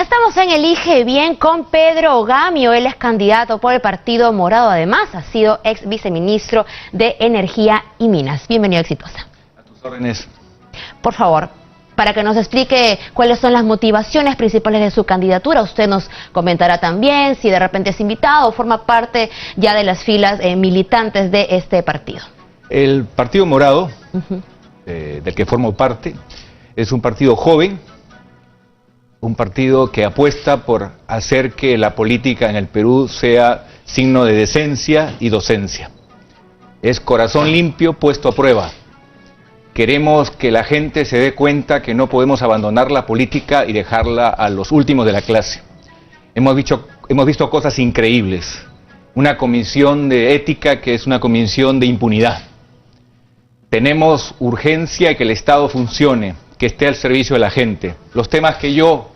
Estamos en Elige Bien con Pedro Gamio. Él es candidato por el Partido Morado. Además, ha sido ex viceministro de Energía y Minas. Bienvenido, Exitosa. A tus órdenes. Por favor, para que nos explique cuáles son las motivaciones principales de su candidatura. Usted nos comentará también si de repente es invitado o forma parte ya de las filas militantes de este partido. El Partido Morado, del que formo parte, es un partido joven, un partido que apuesta por hacer que la política en el Perú sea signo de decencia y docencia. Es corazón limpio puesto a prueba. Queremos que la gente se dé cuenta que no podemos abandonar la política y dejarla a los últimos de la clase. Hemos visto cosas increíbles. Una comisión de ética que es una comisión de impunidad. Tenemos urgencia de que el Estado funcione, que esté al servicio de la gente. Los temas que yo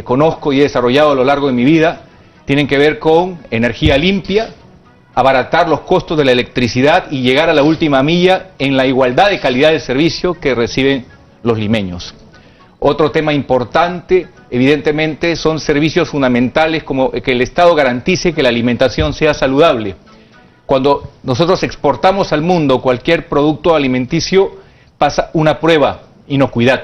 conozco y he desarrollado a lo largo de mi vida tienen que ver con energía limpia, abaratar los costos de la electricidad y llegar a la última milla en la igualdad de calidad de servicio que reciben los limeños. Otro tema importante, evidentemente, son servicios fundamentales como que el Estado garantice que la alimentación sea saludable. Cuando nosotros exportamos al mundo cualquier producto alimenticio, pasa una prueba, inocuidad.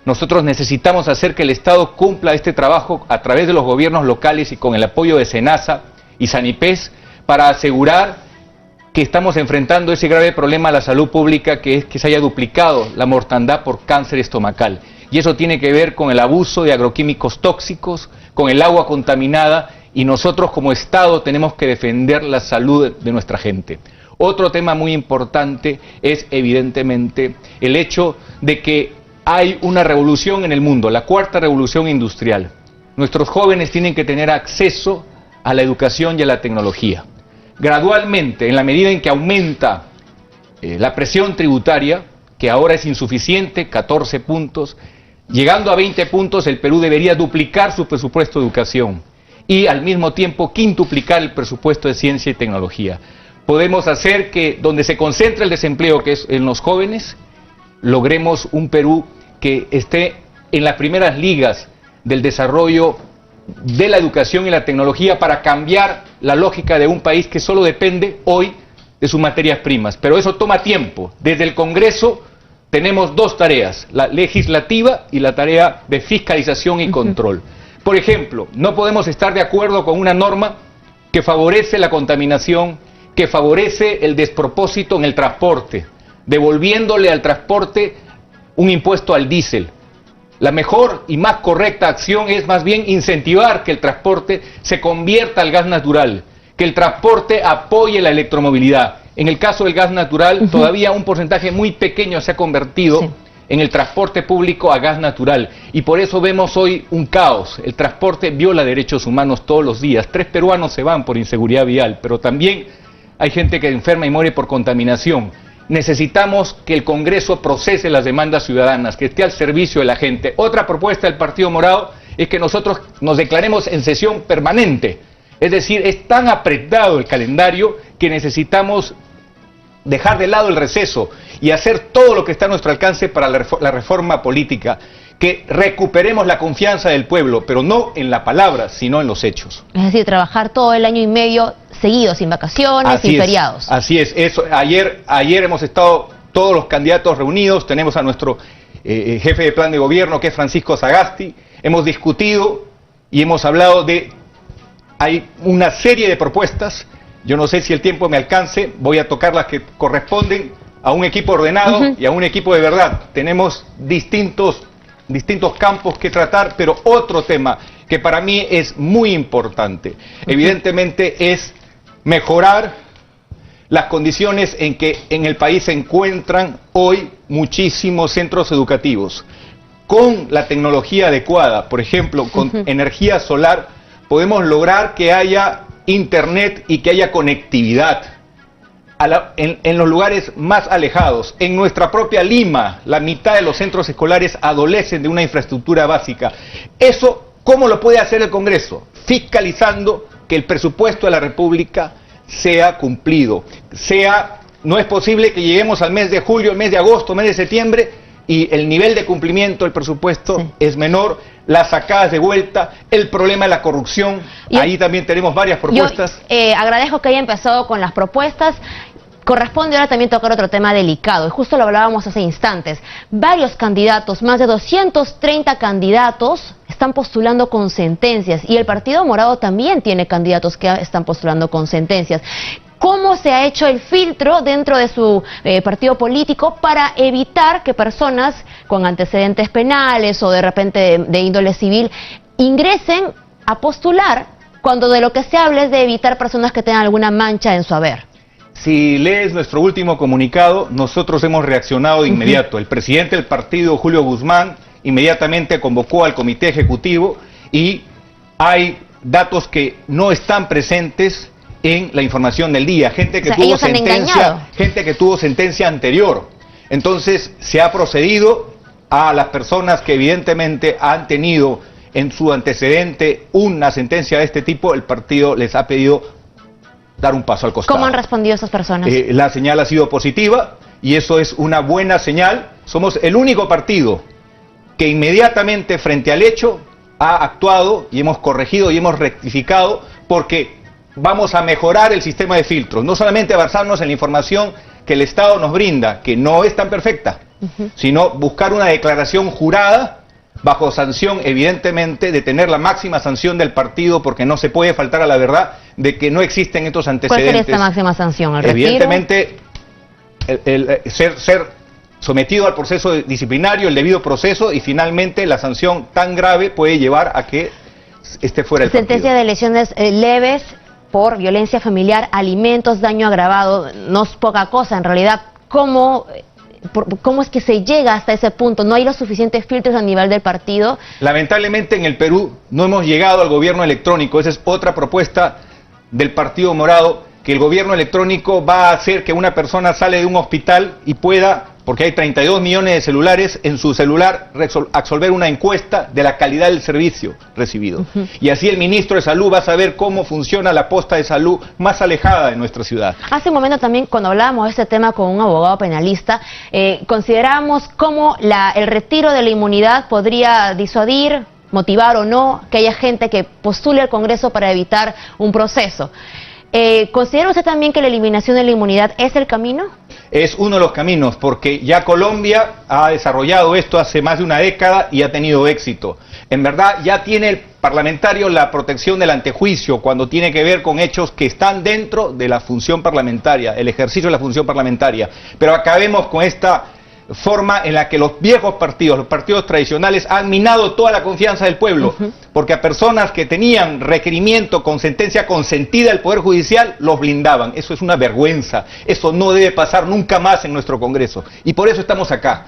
Nosotros necesitamos hacer que el Estado cumpla este trabajo a través de los gobiernos locales y con el apoyo de SENASA y Sanipes para asegurar que estamos enfrentando ese grave problema a la salud pública, que es que se haya duplicado la mortandad por cáncer estomacal. Y eso tiene que ver con el abuso de agroquímicos tóxicos, con el agua contaminada, y nosotros como Estado tenemos que defender la salud de nuestra gente. Otro tema muy importante es evidentemente el hecho de que hay una revolución en el mundo, la cuarta revolución industrial. Nuestros jóvenes tienen que tener acceso a la educación y a la tecnología. Gradualmente, en la medida en que aumenta la presión tributaria, que ahora es insuficiente, 14 puntos, llegando a 20 puntos, el Perú debería duplicar su presupuesto de educación y al mismo tiempo quintuplicar el presupuesto de ciencia y tecnología. Podemos hacer que donde se concentra el desempleo, que es en los jóvenes, logremos un Perú que esté en las primeras ligas del desarrollo de la educación y la tecnología para cambiar la lógica de un país que solo depende hoy de sus materias primas. Pero eso toma tiempo. Desde el Congreso tenemos dos tareas, la legislativa y la tarea de fiscalización y control. Por ejemplo, no podemos estar de acuerdo con una norma que favorece la contaminación, que favorece el despropósito en el transporte, devolviéndole al transporte un impuesto al diésel. La mejor y más correcta acción es más bien incentivar que el transporte se convierta al gas natural, que el transporte apoye la electromovilidad. En el caso del gas natural, todavía un porcentaje muy pequeño se ha convertido en el transporte público a gas natural. Y por eso vemos hoy un caos. El transporte viola derechos humanos todos los días. 3 peruanos se van por inseguridad vial, pero también hay gente que enferma y muere por contaminación. Necesitamos que el Congreso procese las demandas ciudadanas, que esté al servicio de la gente. Otra propuesta del Partido Morado es que nosotros nos declaremos en sesión permanente. Es decir, es tan apretado el calendario que necesitamos dejar de lado el receso y hacer todo lo que está a nuestro alcance para la reforma política, que recuperemos la confianza del pueblo, pero no en la palabra, sino en los hechos. Es decir, trabajar todo el año y medio seguido, sin vacaciones, sin feriados. Así es, eso. Ayer hemos estado todos los candidatos reunidos, tenemos a nuestro jefe de plan de gobierno, que es Francisco Sagasti, hemos discutido y hemos hablado hay una serie de propuestas. Yo no sé si el tiempo me alcance, voy a tocar las que corresponden a un equipo ordenado y a un equipo de verdad. Tenemos distintos campos que tratar, pero otro tema que para mí es muy importante, evidentemente, es mejorar las condiciones en que en el país se encuentran hoy muchísimos centros educativos. Con la tecnología adecuada, por ejemplo, con energía solar, podemos lograr que haya internet y que haya conectividad en los lugares más alejados. En nuestra propia Lima, la mitad de los centros escolares adolecen de una infraestructura básica. Eso, ¿cómo lo puede hacer el Congreso? Fiscalizando que el presupuesto de la República sea cumplido. No es posible que lleguemos al mes de julio, al mes de agosto, al mes de septiembre y el nivel de cumplimiento del presupuesto es menor, las sacadas de vuelta, el problema de la corrupción, ahí también tenemos varias propuestas. Agradezco que haya empezado con las propuestas. Corresponde ahora también tocar otro tema delicado, y justo lo hablábamos hace instantes. Varios candidatos, más de 230 candidatos, están postulando con sentencias, y el Partido Morado también tiene candidatos que están postulando con sentencias. ¿Cómo se ha hecho el filtro dentro de su partido político para evitar que personas con antecedentes penales o de repente de índole civil ingresen a postular cuando de lo que se habla es de evitar personas que tengan alguna mancha en su haber? Si lees nuestro último comunicado, nosotros hemos reaccionado de inmediato. El presidente del partido, Julio Guzmán, inmediatamente convocó al comité ejecutivo y hay datos que no están presentes en la información del día. Gente que tuvo sentencia anterior. Entonces se ha procedido a las personas que evidentemente han tenido en su antecedente una sentencia de este tipo. El partido les ha pedido dar un paso al costado. ¿Cómo han respondido esas personas? La señal ha sido positiva y eso es una buena señal. Somos el único partido que inmediatamente frente al hecho ha actuado y hemos corregido y hemos rectificado, porque vamos a mejorar el sistema de filtros, no solamente basarnos en la información que el Estado nos brinda, que no es tan perfecta, sino buscar una declaración jurada bajo sanción, evidentemente, de tener la máxima sanción del partido, porque no se puede faltar a la verdad de que no existen estos antecedentes. ¿Cuál sería esta máxima sanción? ¿El retiro? Evidentemente, ser sometido al proceso disciplinario, el debido proceso, y finalmente la sanción tan grave puede llevar a que esté fuera del partido. Sentencia de lesiones leves por violencia familiar, alimentos, daño agravado, no es poca cosa en realidad. ¿Cómo es que se llega hasta ese punto? ¿No hay los suficientes filtros a nivel del partido? Lamentablemente en el Perú no hemos llegado al gobierno electrónico. Esa es otra propuesta del Partido Morado, que el gobierno electrónico va a hacer que una persona sale de un hospital y pueda, porque hay 32 millones de celulares, en su celular absolver una encuesta de la calidad del servicio recibido. Y así el ministro de Salud va a saber cómo funciona la posta de salud más alejada de nuestra ciudad. Hace un momento también, cuando hablábamos de este tema con un abogado penalista, considerábamos cómo el retiro de la inmunidad podría disuadir, motivar o no que haya gente que postule al Congreso para evitar un proceso. ¿Considera usted también que la eliminación de la inmunidad es el camino? Es uno de los caminos, porque ya Colombia ha desarrollado esto hace más de una década y ha tenido éxito. En verdad, ya tiene el parlamentario la protección del antejuicio cuando tiene que ver con hechos que están dentro de la función parlamentaria, el ejercicio de la función parlamentaria. Pero acabemos con esta forma en la que los viejos partidos, los partidos tradicionales, han minado toda la confianza del pueblo, porque a personas que tenían requerimiento con sentencia consentida del Poder Judicial, los blindaban. Eso es una vergüenza, eso no debe pasar nunca más en nuestro Congreso, y por eso estamos acá.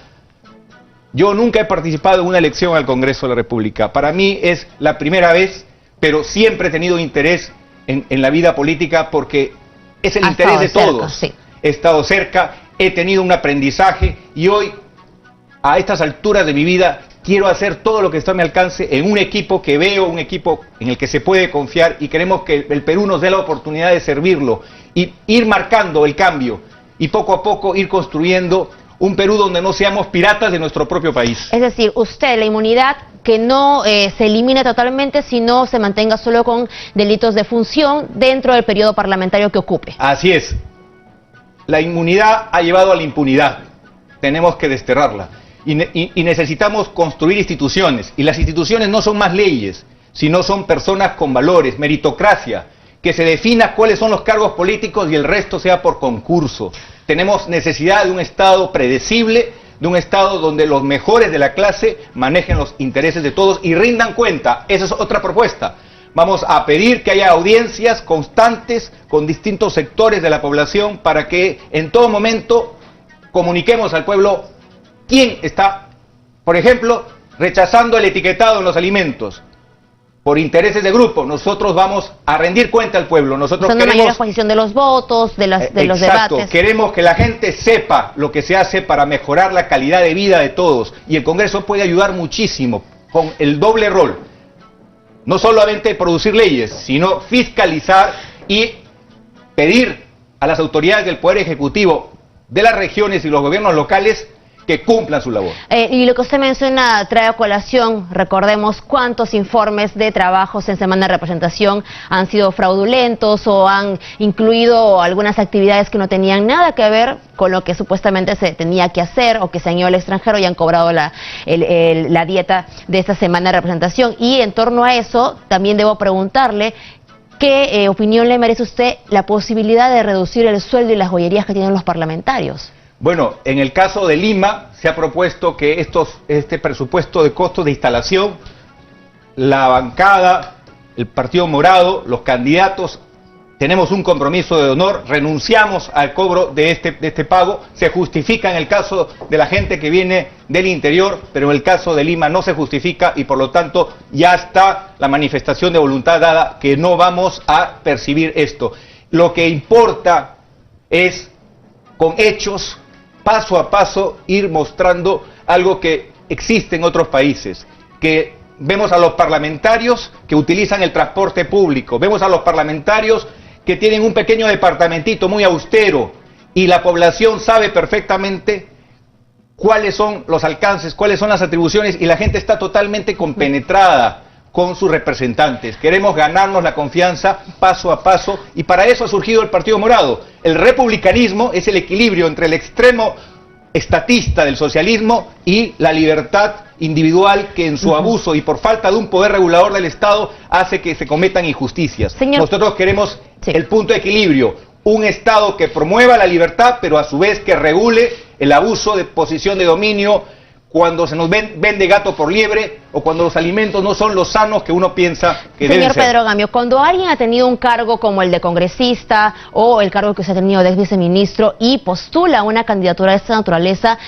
Yo nunca he participado en una elección al Congreso de la República, para mí es la primera vez, pero siempre he tenido interés en la vida política, porque es el interés de todos. Sí. He estado cerca, he tenido un aprendizaje y hoy, a estas alturas de mi vida, quiero hacer todo lo que está a mi alcance en un equipo que veo, un equipo en el que se puede confiar, y queremos que el Perú nos dé la oportunidad de servirlo y ir marcando el cambio y poco a poco ir construyendo un Perú donde no seamos piratas de nuestro propio país. Es decir, usted, la inmunidad que no se elimine totalmente, sino se mantenga solo con delitos de función dentro del periodo parlamentario que ocupe. Así es. La inmunidad ha llevado a la impunidad. Tenemos que desterrarla. Y necesitamos construir instituciones. Y las instituciones no son más leyes, sino son personas con valores, meritocracia, que se defina cuáles son los cargos políticos y el resto sea por concurso. Tenemos necesidad de un Estado predecible, de un Estado donde los mejores de la clase manejen los intereses de todos y rindan cuenta. Esa es otra propuesta. Vamos a pedir que haya audiencias constantes con distintos sectores de la población para que en todo momento comuniquemos al pueblo quién está, por ejemplo, rechazando el etiquetado en los alimentos por intereses de grupo. Nosotros vamos a rendir cuenta al pueblo. Nosotros queremos mayor exposición de los votos, de los debates. Queremos que la gente sepa lo que se hace para mejorar la calidad de vida de todos, y el Congreso puede ayudar muchísimo con el doble rol. No solamente producir leyes, sino fiscalizar y pedir a las autoridades del Poder Ejecutivo de las regiones y los gobiernos locales que cumplan su labor. Y lo que usted menciona trae a colación, recordemos cuántos informes de trabajos en semana de representación han sido fraudulentos o han incluido algunas actividades que no tenían nada que ver con lo que supuestamente se tenía que hacer, o que se han ido al extranjero y han cobrado la dieta de esta semana de representación. Y en torno a eso, también debo preguntarle, ¿qué opinión le merece a usted la posibilidad de reducir el sueldo y las joyerías que tienen los parlamentarios? Bueno, en el caso de Lima se ha propuesto que este presupuesto de costos de instalación, la bancada, el Partido Morado, los candidatos, tenemos un compromiso de honor, renunciamos al cobro de este pago, se justifica en el caso de la gente que viene del interior, pero en el caso de Lima no se justifica y por lo tanto ya está la manifestación de voluntad dada que no vamos a percibir esto. Lo que importa es, con hechos, paso a paso, ir mostrando algo que existe en otros países, que vemos a los parlamentarios que utilizan el transporte público, vemos a los parlamentarios que tienen un pequeño departamentito muy austero y la población sabe perfectamente cuáles son los alcances, cuáles son las atribuciones y la gente está totalmente compenetrada con sus representantes. Queremos ganarnos la confianza paso a paso y para eso ha surgido el Partido Morado. El republicanismo es el equilibrio entre el extremo estatista del socialismo y la libertad individual que en su abuso y por falta de un poder regulador del Estado hace que se cometan injusticias. Nosotros queremos el punto de equilibrio, un Estado que promueva la libertad pero a su vez que regule el abuso de posición de dominio cuando se nos vende gato por liebre o cuando los alimentos no son los sanos que uno piensa que deben ser. Señor Pedro Gamio, cuando alguien ha tenido un cargo como el de congresista o el cargo que usted ha tenido de ex viceministro y postula una candidatura de esta naturaleza,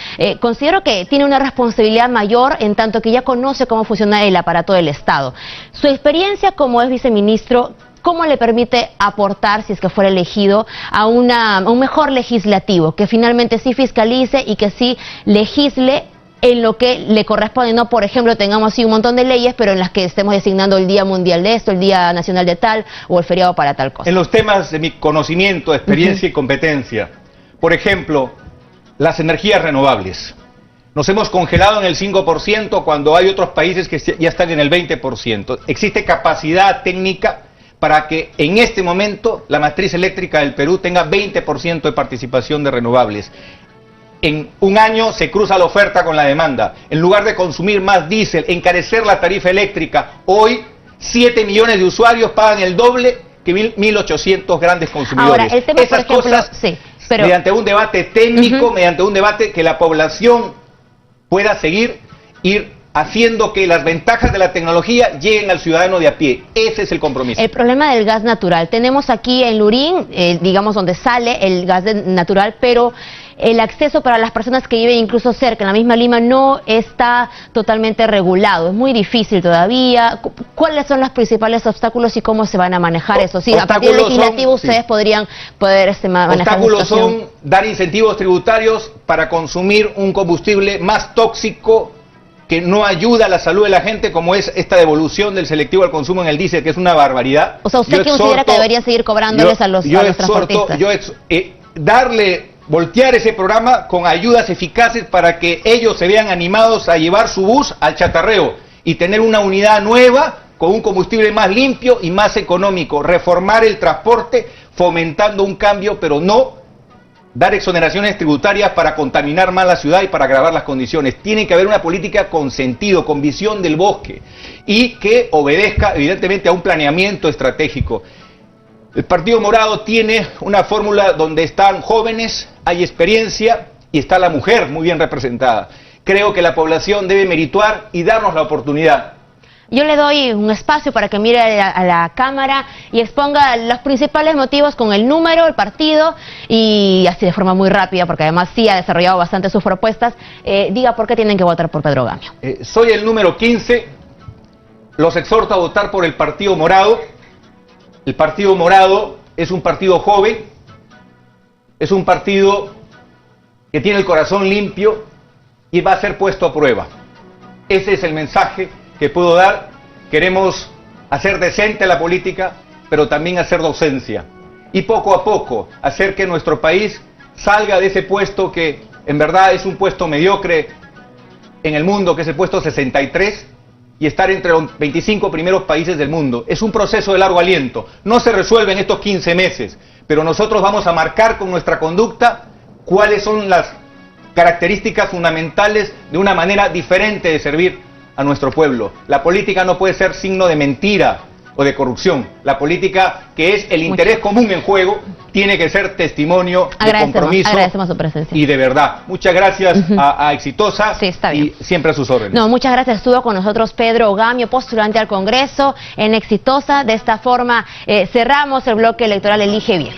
considero que tiene una responsabilidad mayor en tanto que ya conoce cómo funciona el aparato del Estado. Su experiencia como ex viceministro, ¿cómo le permite aportar, si es que fuera elegido, a un mejor legislativo, que finalmente sí fiscalice y que sí legisle en lo que le corresponde? No, por ejemplo, tengamos así un montón de leyes, pero en las que estemos designando el Día Mundial de esto, el Día Nacional de tal, o el feriado para tal cosa. En los temas de mi conocimiento, experiencia y competencia, por ejemplo, las energías renovables. Nos hemos congelado en el 5% cuando hay otros países que ya están en el 20%. Existe capacidad técnica para que en este momento la matriz eléctrica del Perú tenga 20% de participación de renovables. En un año se cruza la oferta con la demanda. En lugar de consumir más diésel, encarecer la tarifa eléctrica, hoy 7 millones de usuarios pagan el doble que 1.800 grandes consumidores. Ahora, el tema, esas por ejemplo, cosas, sí, pero mediante un debate técnico, mediante un debate que la población pueda seguir, ir haciendo que las ventajas de la tecnología lleguen al ciudadano de a pie. Ese es el compromiso. El problema del gas natural. Tenemos aquí en Lurín, digamos, donde sale el gas natural, pero el acceso para las personas que viven incluso cerca, en la misma Lima, no está totalmente regulado. Es muy difícil todavía. ¿Cuáles son los principales obstáculos y cómo se van a manejar eso? Sí, a partir del legislativo ustedes podrían manejar obstáculos son dar incentivos tributarios para consumir un combustible más tóxico que no ayuda a la salud de la gente, como es esta devolución del selectivo al consumo en el diésel, que es una barbaridad. O sea, ¿usted considera que deberían seguir cobrándoles a los transportistas? Voltear ese programa con ayudas eficaces para que ellos se vean animados a llevar su bus al chatarreo y tener una unidad nueva con un combustible más limpio y más económico. Reformar el transporte fomentando un cambio, pero no dar exoneraciones tributarias para contaminar más la ciudad y para agravar las condiciones. Tiene que haber una política con sentido, con visión del bosque y que obedezca evidentemente a un planeamiento estratégico. El Partido Morado tiene una fórmula donde están jóvenes, hay experiencia y está la mujer muy bien representada. Creo que la población debe merituar y darnos la oportunidad. Yo le doy un espacio para que mire a la cámara y exponga los principales motivos con el número, el partido y así de forma muy rápida, porque además sí ha desarrollado bastante sus propuestas. Diga por qué tienen que votar por Pedro Gamio. Soy el número 15, los exhorto a votar por el Partido Morado. El Partido Morado es un partido joven, es un partido que tiene el corazón limpio y va a ser puesto a prueba. Ese es el mensaje que puedo dar. Queremos hacer decente la política, pero también hacer docencia. Y poco a poco hacer que nuestro país salga de ese puesto que en verdad es un puesto mediocre en el mundo, que es el puesto 63, y estar entre los 25 primeros países del mundo. Es un proceso de largo aliento, no se resuelve en estos 15 meses, pero nosotros vamos a marcar con nuestra conducta cuáles son las características fundamentales de una manera diferente de servir a nuestro pueblo. La política no puede ser signo de mentira o de corrupción. La política, que es el interés común en juego, tiene que ser testimonio de compromiso agradecemos su presencia. y de verdad. Muchas gracias a Exitosa, sí, está bien, y siempre a sus órdenes. No, muchas gracias. Estuvo con nosotros Pedro Gamio, postulante al Congreso en Exitosa. De esta forma cerramos el bloque electoral Elige Bien.